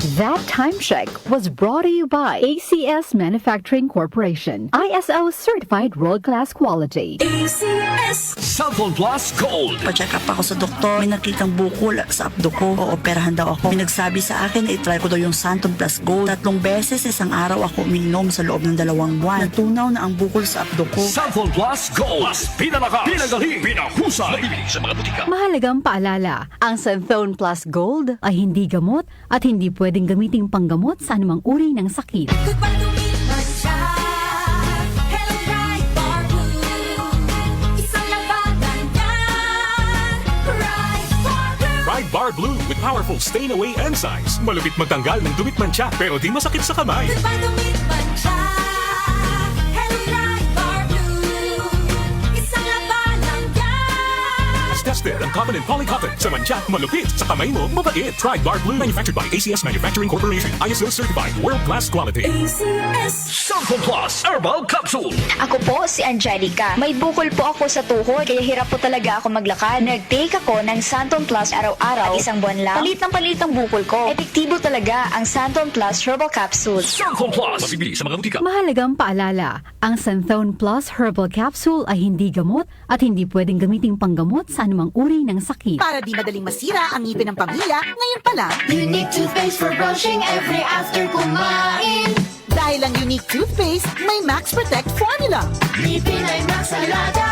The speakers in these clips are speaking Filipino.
That time check was brought to you by ACS Manufacturing Corporation. ISO certified world-class quality. ACS Cellphone Plus Gold. Pa-check up ako sa doktor, may nakitang bukol sa abdo ko. Ooperahan daw ako. Pinagsabi sa akin na itry ko daw yung Santon Plus Gold. 3 beses isang araw ako uminom sa loob ng 2 buwan. Natunaw na ang bukol sa abdo ko. Cellphone Plus Gold. Mas pinalakas, pinagaling, pinahusay. Mabibili sa mga butika. Mahalagang paalala, ang Santhone Plus Gold ay hindi gamot at hindi pwedeng gamiting panggamot sa anumang uri ng sakit. Goodbye to me, Marsha. Hello, bright bar blue. Isang labanan yan. Bright bar blue. Bright Bar Blue with powerful stain-away enzymes. Malupit magtanggal ng dumit mancha pero di masakit sa kamay. Goodbye to me, Marsha. Hello, bright bar blue. Isang labanan yan. As tested ang common and polycotton sa mancha, malupit sa kamay mo, mabait. Bright Bar Blue manufactured by ACS Manufacturing Corporation. ISO certified world-class quality. ACS. Cellphone Plus Herbal Capsule. Ako po si Angelica. May bukol po ako sa tuhod, kaya hirap po talaga ako maglakad. Nag-take ako ng Santon Plus araw-araw. At 1 buwan lang, palit ng bukol ko. Epektibo talaga ang Santon Plus Herbal Capsule. Cellphone Plus. Mabibili sa mga butika. Mahalagang paalala, ang Santhone Plus Herbal Capsule ay hindi gamot at hindi pwedeng gamiting panggamot sa anumang uri ng sakit. Para di madaling masira ang ngipin ng pamilya, ngayon pa lang, Unique toothpaste for brushing every after kumain. dahil ang unique toothpaste, may Max Protect formula. Ngipin ay Max Alaga.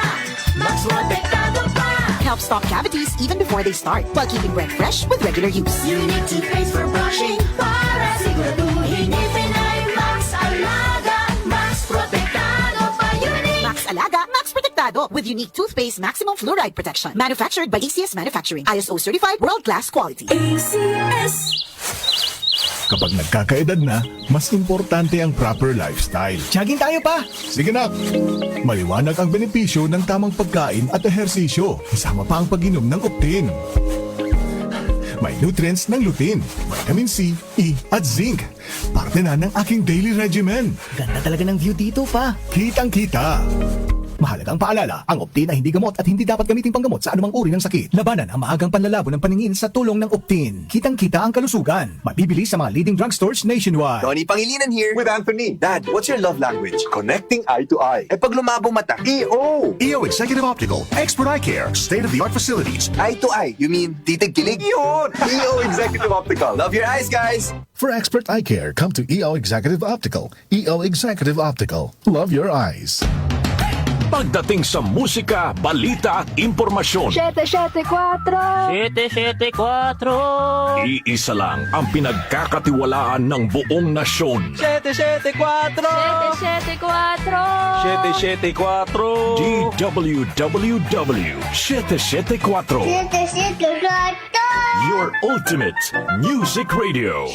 Max protektado pa. Helps stop cavities even before they start, while keeping breath fresh with regular use. Unique toothpaste for brushing para siguraduhin ngipin ay Max Alaga. Max protektado pa. Unique. Max Alaga, Max Protectado with unique toothpaste maximum fluoride protection. Manufactured by ACS Manufacturing. ISO certified world-class quality. ACS. Kapag nagkakaedad na, mas importante ang proper lifestyle. Jogging tayo pa! Sige na! Maliwanag ang benepisyo ng tamang pagkain at ehersisyo, kasama pa ang pag-inom ng Optin. May nutrients ng lutein, vitamin C, E at zinc. Parte na ng aking daily regimen. Ganda talaga ng view dito pa. Kitang-kita! Mahalagang paalala, ang Optin ay hindi gamot at hindi dapat gamiting panggamot sa anumang uri ng sakit. Labanan ang maagang panlalabo ng paningin sa tulong ng Optin. Kitang-kita ang kalusugan. Mabibili sa mga leading drugstores nationwide. Tony Pangilinan here. With Anthony. Dad, what's your love language? Connecting eye to eye. Eh pag lumabo mata, EO! EO Executive Optical, Expert Eye Care, state-of-the-art facilities. Eye to eye, you mean titig kilig? Yun! EO Executive Optical. Love your eyes, guys! For expert eye care, come to EO Executive Optical. EO Executive Optical. Love your eyes. Pagdating sa musika, balita at impormasyon, 774. iisa lang ang pinagkakatiwalaan ng buong nasyon. 774. DWWW 774. Your ultimate music radio.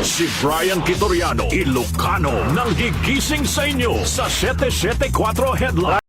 Si Brian Kitoriano, Ilocano, nang gigising sa inyo sa 774 Headline.